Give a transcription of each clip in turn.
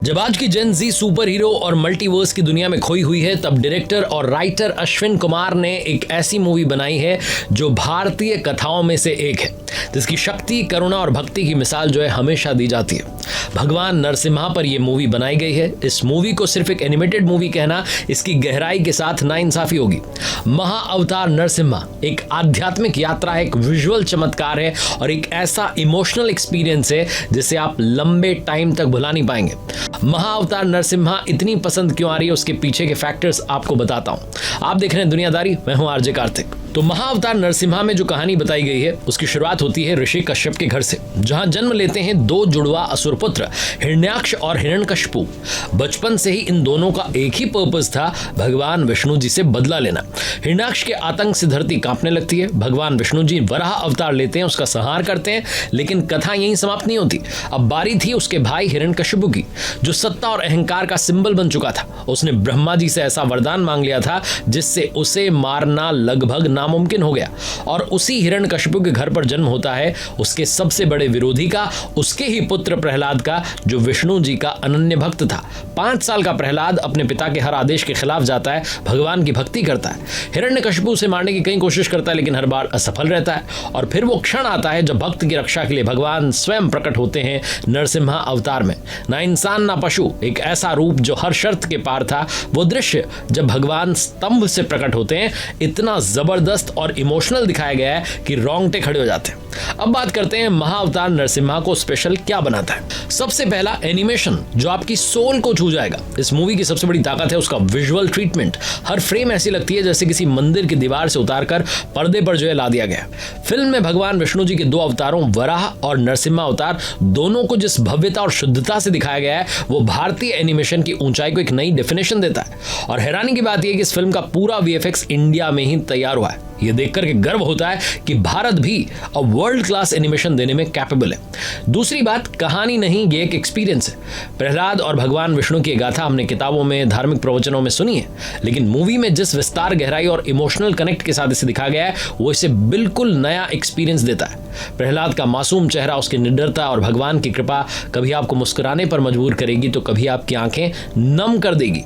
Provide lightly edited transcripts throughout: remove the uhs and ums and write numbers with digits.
जब आज की जेन जी सुपर हीरो और मल्टीवर्स की दुनिया में खोई हुई है, तब डायरेक्टर और राइटर अश्विन कुमार ने एक ऐसी मूवी बनाई है जो भारतीय कथाओं में से एक है, जिसकी शक्ति, करुणा और भक्ति की मिसाल जो है हमेशा दी जाती है। भगवान नरसिम्हा पर यह मूवी बनाई गई है। इस मूवी को सिर्फ एक एनिमेटेड मूवी कहना इसकी गहराई के साथ नाइंसाफी होगी। महाअवतार नरसिम्हा एक आध्यात्मिक यात्रा है, एक विजुअल चमत्कार है और एक ऐसा इमोशनल एक्सपीरियंस है जिसे आप लंबे टाइम तक भुला नहीं पाएंगे। महाअवतार नरसिम्हा इतनी पसंद क्यों आ रही है, उसके पीछे के फैक्टर्स आपको बताता हूं। आप देख रहे हैं दुनियादारी, मैं हूं आरजे कार्तिक। तो महाअवतार नरसिम्हा में जो कहानी बताई गई है उसकी शुरुआत होती है ऋषि कश्यप के घर से, जहां जन्म लेते हैं दो जुड़वा असुर पुत्र हिरण्याक्ष और हिरण्यकशिपु। बचपन से ही इन दोनों का एक ही पर्पस था, भगवान विष्णु जी से बदला लेना। हिरण्याक्ष के आतंक से धरती कांपने लगती है। भगवान विष्णु जी वराह अवतार लेते हैं, उसका संहार करते हैं, लेकिन कथा यहीं समाप्त नहीं होती। अब बारी थी उसके भाई हिरण्यकशिपु की, जो सत्ता और अहंकार का सिंबल बन चुका था। उसने ब्रह्मा जी से ऐसा वरदान मांग लिया था जिससे उसे मारना लगभग नामुमकिन हो गया। और उसी हिरण्यकशिपु के घर पर जन्म होता है उसके सबसे बड़े विरोधी का, उसके ही पुत्र प्रहलाद का, जो विष्णु जी का अनन्य भक्त था। 5 साल का प्रहलाद अपने पिता के हर आदेश के खिलाफ जाता है, भगवान की भक्ति करता है। हिरण्यकशिपु उसे मारने की कई कोशिश करता है, लेकिन हर बार असफल रहता है। और फिर वो क्षण आता है जब भक्त की रक्षा के लिए भगवान स्वयं प्रकट होते हैं नरसिम्हा अवतार में। ना इंसान ना पशु, एक ऐसा रूप जो हर शर्त के पार था। वो दृश्य जब भगवान स्तंभ से प्रकट होते हैं, इतना जबरदस्त और इमोशनल दिखाया गया है कि रोंगटे खड़े हो जाते हैं। अब बात करते हैं महाअवतार नरसिम्हा को स्पेशल क्या बनाता है। सबसे पहला एनिमेशन, जो आपकी सोल को छू जाएगा। इस मूवी की सबसे बड़ी ताकत है उसका विजुअल ट्रीटमेंट। हर फ्रेम ऐसी लगती है जैसे किसी मंदिर की दीवार से उतारकर पर्दे पर जो है ला दिया गया। फिल्म में भगवान विष्णु जी के दो अवतारों वराह और नरसिम्हा अवतार दोनों को जिस भव्यता और शुद्धता से दिखाया गया है, वो भारतीय एनिमेशन की ऊंचाई को एक नई डेफिनेशन देता है। और हैरानी की बात यह है कि इस फिल्म का पूरा वीएफएक्स इंडिया में ही तैयार हुआ है। यह देखकर के गर्व होता है कि भारत भी अब वर्ल्ड क्लास एनिमेशन देने में कैपेबल है। दूसरी बात, कहानी नहीं, ये एक एक्सपीरियंस है। प्रहलाद और भगवान विष्णु की गाथा हमने किताबों में, धार्मिक प्रवचनों में सुनी है, लेकिन मूवी में जिस विस्तार, गहराई और इमोशनल कनेक्ट के साथ इसे दिखाया गया है, वो इसे बिल्कुल नया एक्सपीरियंस देता है। प्रहलाद का मासूम चेहरा, उसकी निडरता और भगवान की कृपा कभी आपको मुस्कुराने पर मजबूर करेगी तो कभी आपकी आंखें नम कर देगी।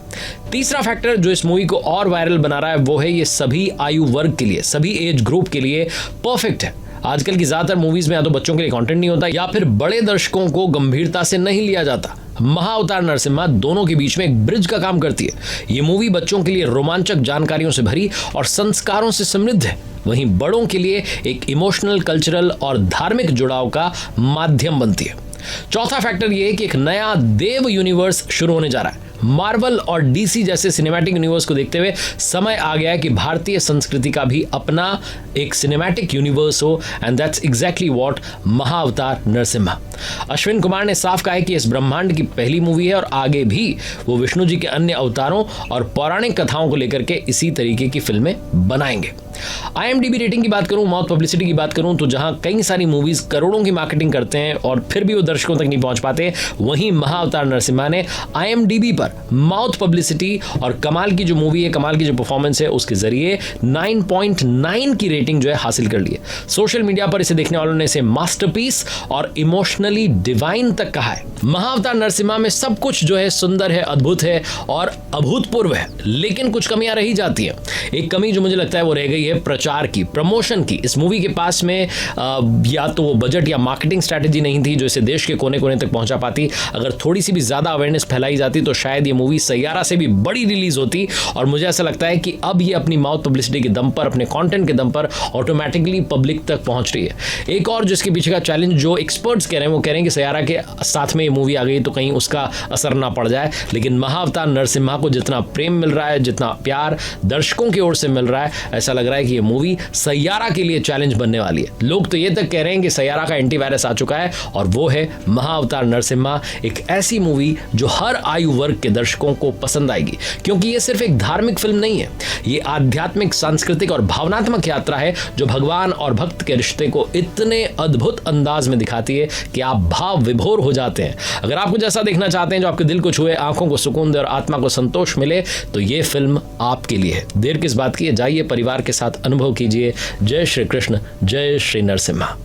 तीसरा फैक्टर जो इस मूवी को और वायरल बना रहा है वो है ये सभी आयु वर्ग के लिए, सभी एज ग्रुप के लिए परफेक्ट है। आजकल की ज्यादातर मूवीज में या तो बच्चों के लिए कंटेंट नहीं होता या फिर बड़े दर्शकों को गंभीरता से नहीं लिया जाता। महाअवतार नरसिम्हा दोनों के बीच में एक ब्रिज का काम करती है। ये मूवी बच्चों के लिए रोमांचक जानकारियों से भरी और संस्कारों से समृद्ध है, वहीं बड़ों के लिए एक इमोशनल, कल्चरल और धार्मिक जुड़ाव का माध्यम बनती है। चौथा फैक्टर यह है कि एक नया देव यूनिवर्स शुरू होने जा रहा है। मार्वल और डीसी जैसे सिनेमैटिक यूनिवर्स को देखते हुए समय आ गया है कि भारतीय संस्कृति का भी अपना एक सिनेमैटिक यूनिवर्स हो, and that's exactly what महाअवतार Narasimha. Ashwin Kumar ने साफ कहा है कि इस ब्रह्मांड की पहली मूवी है और आगे भी वो विष्णु जी के अन्य अवतारों और पौराणिक कथाओं को लेकर के इसी तरीके की फिल्में बनाएंगे। IMDb रेटिंग की बात करूं, माउथ पब्लिसिटी की बात करूं, तो जहां कई सारी मूवीज करोड़ों की मार्केटिंग करते हैं और फिर भी वो दर्शकों तक नहीं पहुंच पाते, वहीं महाअवतार नरसिम्हा ने IMDb पर माउथ पब्लिसिटी और कमाल की जो मूवी है, कमाल की जो परफॉर्मेंस है, उसके जरिए 9.9 की रेटिंग जो है हासिल कर ली है। सोशल मीडिया पर इसे देखने वालों ने इसे मास्टरपीस और इमोशनली डिवाइन तक कहा है। महाअवतार नरसिम्हा में सब कुछ जो है सुंदर है, अद्भुत है और अभूतपूर्व है, लेकिन कुछ कमियां रही जाती हैं। एक कमी जो मुझे लगता है वो रह गई है प्रचार की, प्रमोशन की। इस मूवी के पास में या तो वो बजट या मार्केटिंग स्ट्रैटेजी नहीं थी जो इसे देश के कोने कोने तक पहुंचा पाती। अगर थोड़ी सी भी ज्यादा अवेयरनेस फैलाई जाती तो शायद ये मूवी सैयारा से भी बड़ी रिलीज होती। और मुझे ऐसा लगता है कि अब ये अपनी माउथ पब्लिसिटी के दम पर, अपने कंटेंट के दम पर ऑटोमेटिकली पब्लिक तक पहुंच रही है। एक और जिसके पीछे का चैलेंज जो एक्सपर्ट्स कह रहे हैं, वो कह रहे हैं कि सैयारा के साथ में ये मूवी आ गई तो कहीं उसका असर ना पड़ जाए, लेकिन महाअवतार नरसिम्हा को जितना प्रेम मिल रहा है, जितना प्यार दर्शकों की ओर से मिल रहा है, ऐसा लग रहा है कि ये मूवी सैयारा के लिए चैलेंज बनने वाली है। लोग तो ये तक कह रहे हैं कि सैयारा का एंटीवायरस आ चुका है और वो है महाअवतार नरसिम्हा, एक ऐसी मूवी जो हर आयु वर्ग के दर्शकों को पसंद आएगी, क्योंकि ये सिर्फ एक धार्मिक फिल्म नहीं है, ये आध्यात्मिक, सांस्कृतिक और भावनात्मक यात्रा है जो भगवान और भक्त के रिश्ते को इतने अद्भुत अंदाज में दिखाती है कि आप भाव विभोर हो जाते हैं। अगर आप कुछ ऐसा देखना चाहते हैं जो आपके दिल को छुए, आंखों को सुकून दे और आत्मा को संतोष मिले, तो ये फिल्म आपके लिए है। देर किस बात की है, जाइए परिवार के साथ अनुभव कीजिए। जय श्री कृष्ण, जय श्री नरसिम्हा।